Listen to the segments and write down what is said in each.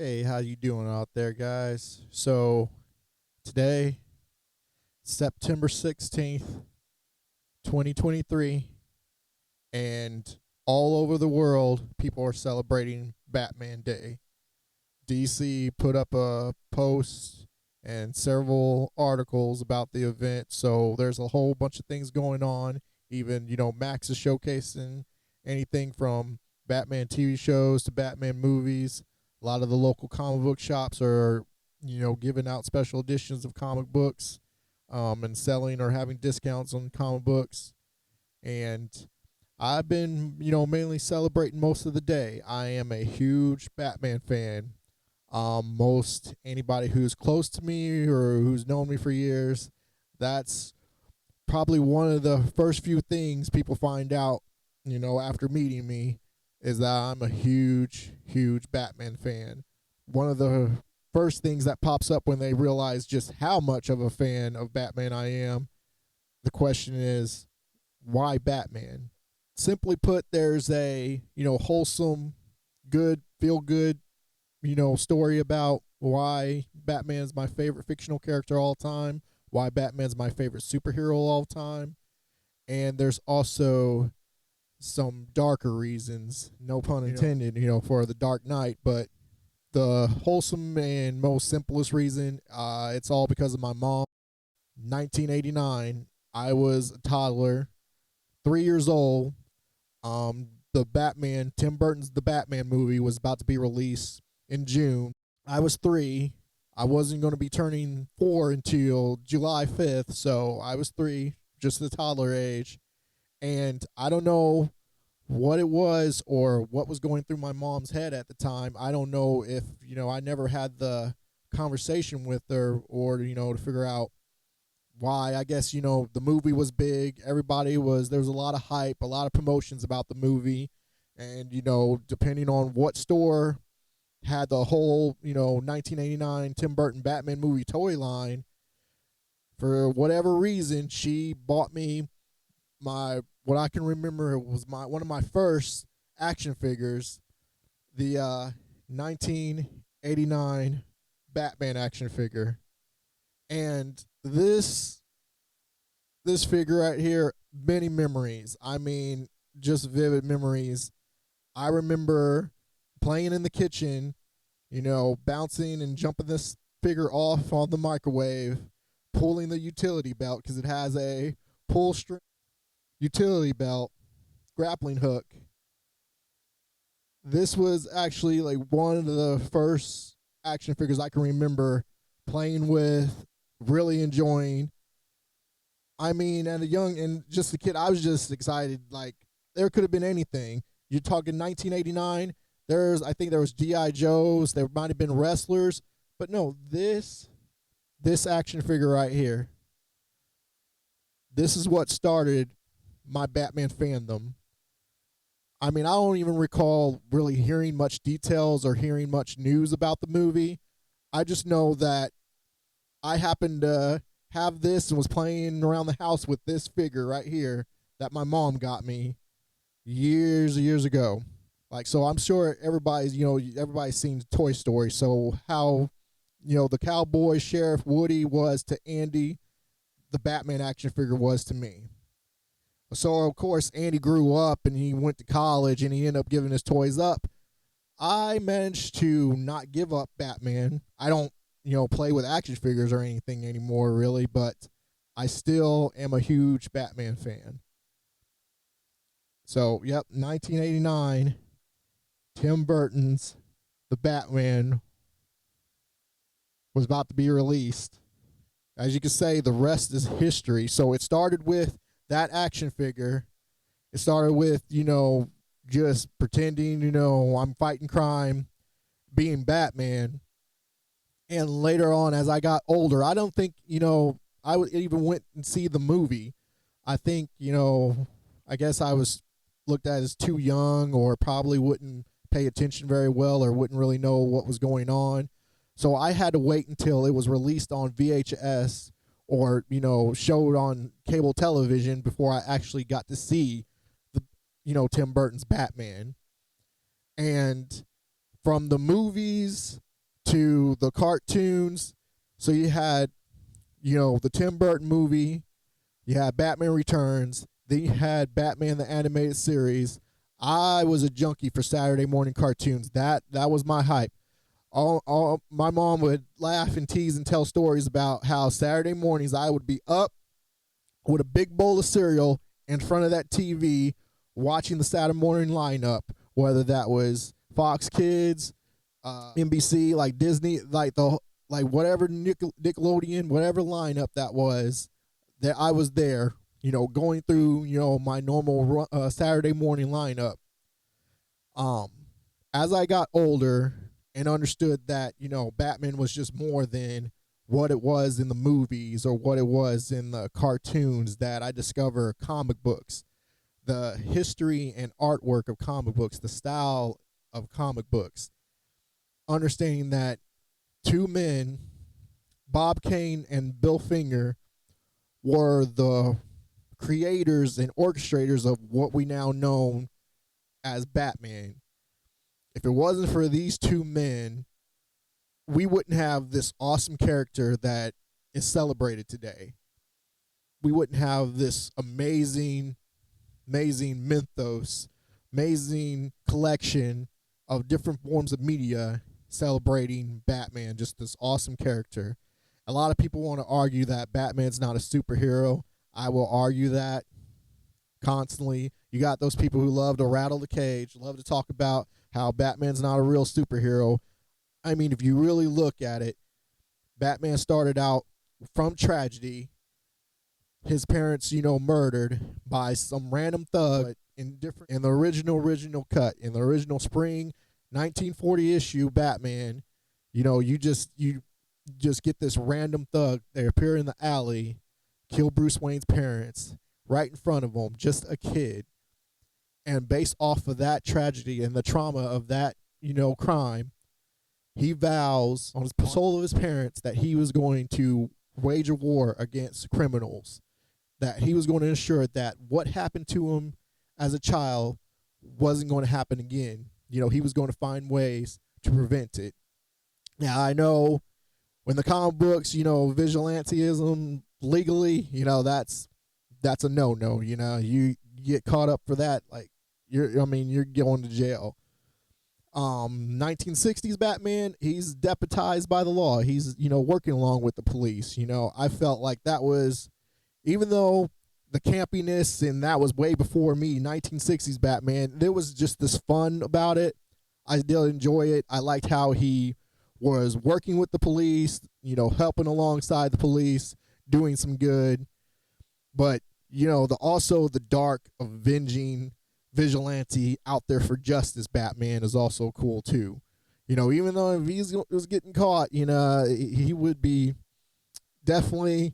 Hey, how you doing out there, guys? So today, September 16th, 2023, and all over the world, people are celebrating Batman Day. DC put up a post and several articles about the event, so there's a whole bunch of things going on. Even, Max is showcasing anything from Batman TV shows to Batman movies. A lot of the local comic book shops are, giving out special editions of comic books, and selling or having discounts on comic books. And I've been, mainly celebrating most of the day. I am a huge Batman fan. Most anybody who's close to me or who's known me for years, that's probably one of the first few things people find out, after meeting me, is that I'm a huge, huge Batman fan. One of the first things that pops up when they realize just how much of a fan of Batman I am, the question is, why Batman? Simply put, there's a, wholesome, good, feel good, story about why Batman's my favorite fictional character all time, why Batman's my favorite superhero all time. And there's also some darker reasons, no pun intended, for the Dark Knight, but the wholesome and most simplest reason, it's all because of my mom. 1989, I was a toddler, 3 years old. Tim Burton's The Batman movie was about to be released in June. I was 3. I wasn't going to be turning 4 until July 5th, so I was 3, just the toddler age. And I don't know what it was or what was going through my mom's head at the time. I don't know if, I never had the conversation with her or, to figure out why. I guess, the movie was big. There was a lot of hype, a lot of promotions about the movie. And, depending on what store had the whole, 1989 Tim Burton Batman movie toy line, for whatever reason, she bought me what I can remember was one of my first action figures, the 1989 Batman action figure. And this figure right here, many memories. I mean, just vivid memories. I remember playing in the kitchen, bouncing and jumping this figure off on the microwave, pulling the utility belt because it has a pull string utility belt, grappling hook. This was actually like one of the first action figures I can remember playing with, really enjoying. I mean, and just a kid, I was just excited. Like, there could have been anything. You're talking 1989. I think there was GI Joes. There might have been wrestlers, but no, this action figure right here. This is what started my Batman fandom. I mean, I don't even recall really hearing much details or hearing much news about the movie. I just know that I happened to have this and was playing around the house with this figure right here that my mom got me years ago. Like, so I'm sure everybody's seen Toy Story. So how, the cowboy sheriff Woody was to Andy, the Batman action figure was to me. So of course Andy grew up and he went to college and he ended up giving his toys up. I managed to not give up Batman. I don't, play with action figures or anything anymore really, but I still am a huge Batman fan. So, yep, 1989, Tim Burton's The Batman was about to be released. As you can say, the rest is history. So it started with that action figure. It started with, just pretending, I'm fighting crime, being Batman. And later on, as I got older, I don't think, I would even went and see the movie. I think, I guess I was looked at as too young or probably wouldn't pay attention very well or wouldn't really know what was going on. So I had to wait until it was released on VHS or, showed on cable television before I actually got to see the, Tim Burton's Batman. And from the movies to the cartoons. So you had, the Tim Burton movie, you had Batman Returns, then you had Batman the Animated Series. I was a junkie for Saturday morning cartoons. That was my hype. All my mom would laugh and tease and tell stories about how Saturday mornings I would be up with a big bowl of cereal in front of that TV watching the Saturday morning lineup, whether that was Fox Kids, NBC, like Disney, like whatever Nickelodeon, whatever lineup that was, that I was there, going through, my normal Saturday morning lineup. As I got older and understood that, Batman was just more than what it was in the movies or what it was in the cartoons, that I discovered comic books, the history and artwork of comic books, the style of comic books, understanding that two men, Bob Kane and Bill Finger, were the creators and orchestrators of what we now know as Batman. If it wasn't for these two men, we wouldn't have this awesome character that is celebrated today. We wouldn't have this amazing mythos, amazing collection of different forms of media celebrating Batman, just this awesome character. A lot of people want to argue that Batman's not a superhero. I will argue that constantly. You got those people who love to rattle the cage, love to talk about how Batman's not a real superhero. I mean, if you really look at it, Batman started out from tragedy. His parents, murdered by some random thug in the original cut, in the original spring 1940 issue Batman. You just get this random thug. They appear in the alley, kill Bruce Wayne's parents right in front of him, just a kid. And based off of that tragedy and the trauma of that, crime, he vows on the soul of his parents that he was going to wage a war against criminals, that he was going to ensure that what happened to him as a child wasn't going to happen again. He was going to find ways to prevent it. Now, I know when the comic books, vigilantism legally, that's a no-no. You get caught up for that, like you're going to jail. 1960s Batman, he's deputized by the law. He's, working along with the police. I felt like that was, even though the campiness, and that was way before me, 1960s Batman, there was just this fun about it. I did enjoy it. I liked how he was working with the police, helping alongside the police, doing some good. But, also the dark, avenging vigilante out there for justice Batman is also cool too. Even though if he was getting caught, he would be definitely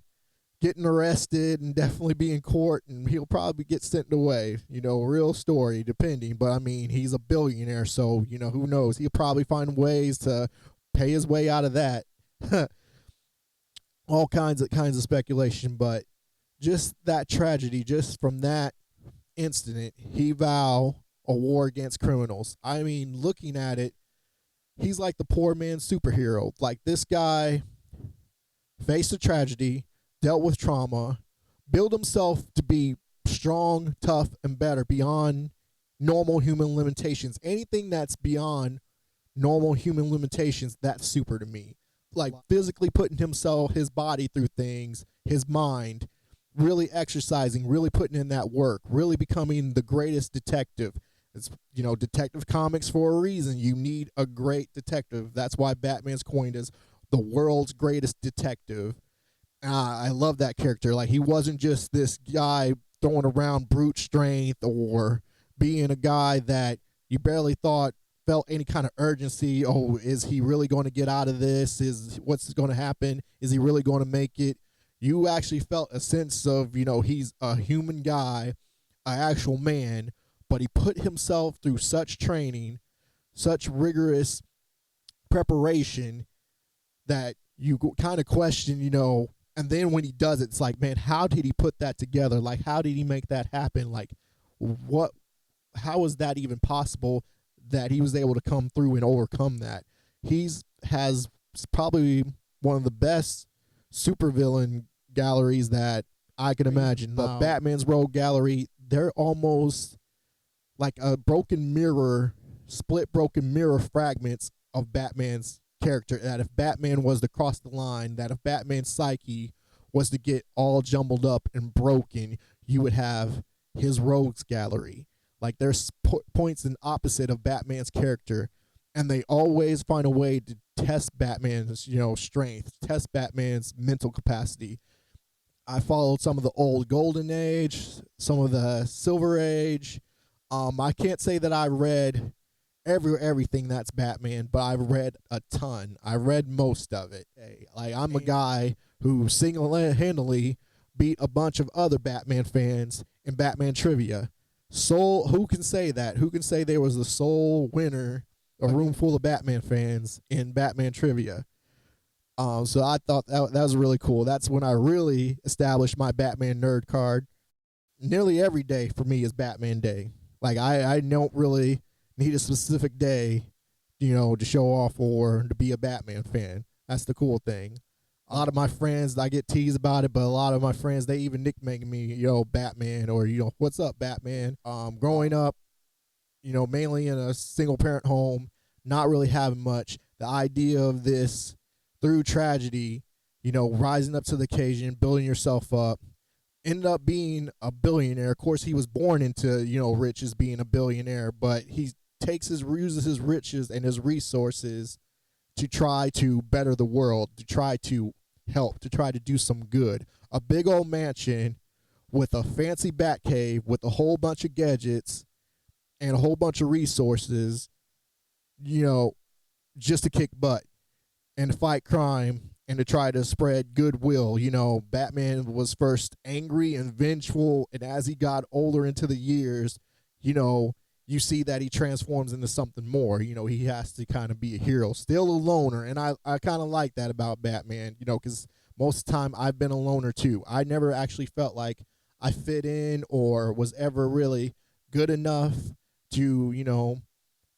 getting arrested and definitely be in court, and he'll probably get sent away. Real story depending, but I mean, he's a billionaire, so who knows? He'll probably find ways to pay his way out of that. All kinds of speculation, but just that tragedy, just from that incident, he vowed a war against criminals. I mean, looking at it, he's like the poor man's superhero. Like, this guy faced a tragedy, dealt with trauma, built himself to be strong, tough, and better beyond normal human limitations. Anything that's beyond normal human limitations, that's super to me. Like, physically putting his body through things, his mind, really exercising, really putting in that work, really becoming the greatest detective. It's, Detective Comics for a reason. You need a great detective. That's why Batman's coined as the world's greatest detective. I love that character. Like, he wasn't just this guy throwing around brute strength or being a guy that you barely felt any kind of urgency. Oh, is he really going to get out of this? What's going to happen? Is he really going to make it? You actually felt a sense of, he's a human guy, an actual man, but he put himself through such training, such rigorous preparation that you kind of question, and then when he does it, it's like, man, how did he put that together? Like, how did he make that happen? Like, how is that even possible that he was able to come through and overcome that? Has It's probably one of the best supervillain galleries that I can imagine. The Batman's Rogue Gallery, they're almost like a broken mirror, split broken mirror fragments of Batman's character. That if Batman was to cross the line, that if Batman's psyche was to get all jumbled up and broken, you would have his rogues gallery. Like there's points in opposite of Batman's character, and they always find a way to test Batman's, strength, test Batman's mental capacity. I followed some of the old Golden Age, some of the Silver Age. I can't say that I read everything that's Batman, but I've read a ton. I read most of it. Like I'm a guy who single-handedly beat a bunch of other Batman fans in Batman trivia. Who can say that? Who can say there was the sole winner, a room full of Batman fans in Batman trivia? So I thought that was really cool. That's when I really established my Batman nerd card. Nearly every day for me is Batman Day. Like I don't really need a specific day, to show off or to be a Batman fan. That's the cool thing. A lot of my friends, I get teased about it, but a lot of my friends, they even nickname me, Batman, or, what's up, Batman? Growing up, mainly in a single parent home, not really having much, the idea of this through tragedy, rising up to the occasion, building yourself up, ended up being a billionaire. Of course, he was born into, riches, being a billionaire, but he uses his riches and his resources to try to better the world, to try to help, to try to do some good. A big old mansion with a fancy bat cave with a whole bunch of gadgets and a whole bunch of resources, just to kick butt and to fight crime and to try to spread goodwill. Batman was first angry and vengeful, and as he got older into the years, you see that he transforms into something more. He has to kind of be a hero, still a loner, and I kind of like that about Batman, because most of the time I've been a loner too. I never actually felt like I fit in or was ever really good enough to,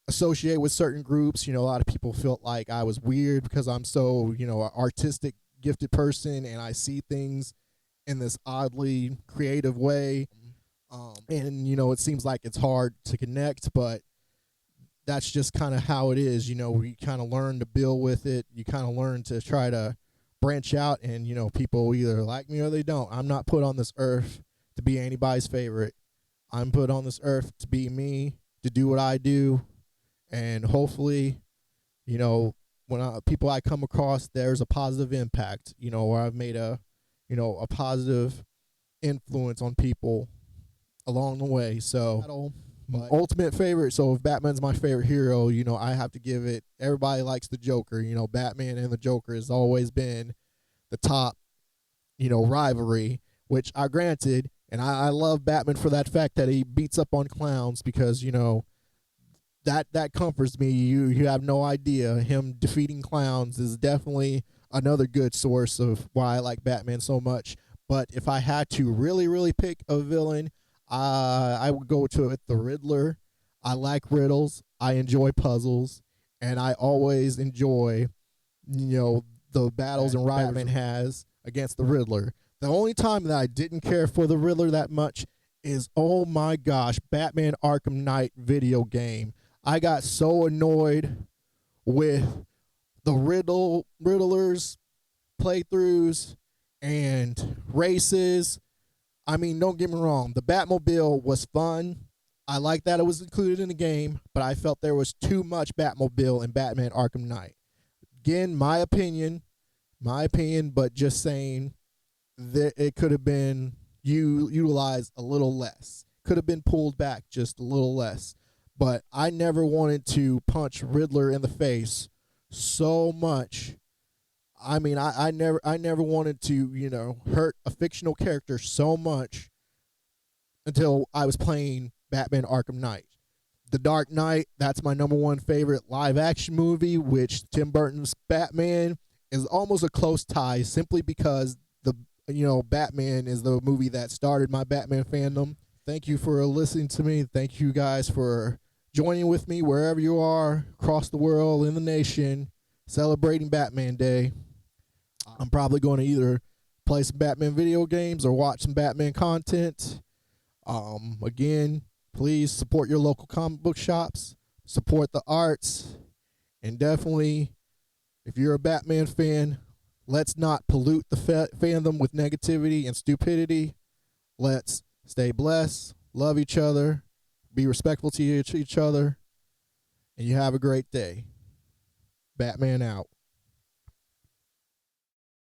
associate with certain groups. A lot of people felt like I was weird because I'm so, an artistic, gifted person, and I see things in this oddly creative way. And it seems like it's hard to connect, but that's just kind of how it is. We kind of learn to build with it. You kind of learn to try to branch out, and people either like me or they don't. I'm not put on this earth to be anybody's favorite. I'm put on this earth to be me, to do what I do, and hopefully, when people I come across, there's a positive impact. Where I've made a positive influence on people along the way. So my ultimate favorite. So if Batman's my favorite hero, I have to give it. Everybody likes the Joker. Batman and the Joker has always been the top, rivalry. Which I granted, and I love Batman for that fact that he beats up on clowns, because that comforts me. You have no idea. Him defeating clowns is definitely another good source of why I like Batman so much. But if I had to really, really pick a villain, I would go to it the Riddler. I like riddles. I enjoy puzzles, and I always enjoy, the battles and Batman has against the Riddler. The only time that I didn't care for the Riddler that much is, oh my gosh, Batman Arkham Knight video game. I got so annoyed with the Riddler's playthroughs and races. I mean, don't get me wrong, the Batmobile was fun. I like that it was included in the game, but I felt there was too much Batmobile in Batman Arkham Knight. Again, my opinion, but just saying that it could have been utilized a little less. Could have been pulled back just a little less. But I never wanted to punch Riddler in the face so much. I mean, I never wanted to, hurt a fictional character so much until I was playing Batman Arkham Knight. The Dark Knight, that's my number one favorite live action movie, which Tim Burton's Batman is almost a close tie, simply because Batman is the movie that started my Batman fandom. Thank you for listening to me. Thank you guys for joining with me wherever you are across the world, in the nation. celebrating Batman Day. I'm probably going to either play some Batman video games or watch some Batman content. Again, please support your local comic book shops, support the arts, and definitely, if you're a Batman fan, let's not pollute the fandom with negativity and stupidity. Let's stay blessed, love each other, be respectful to each other, and you have a great day. Batman out.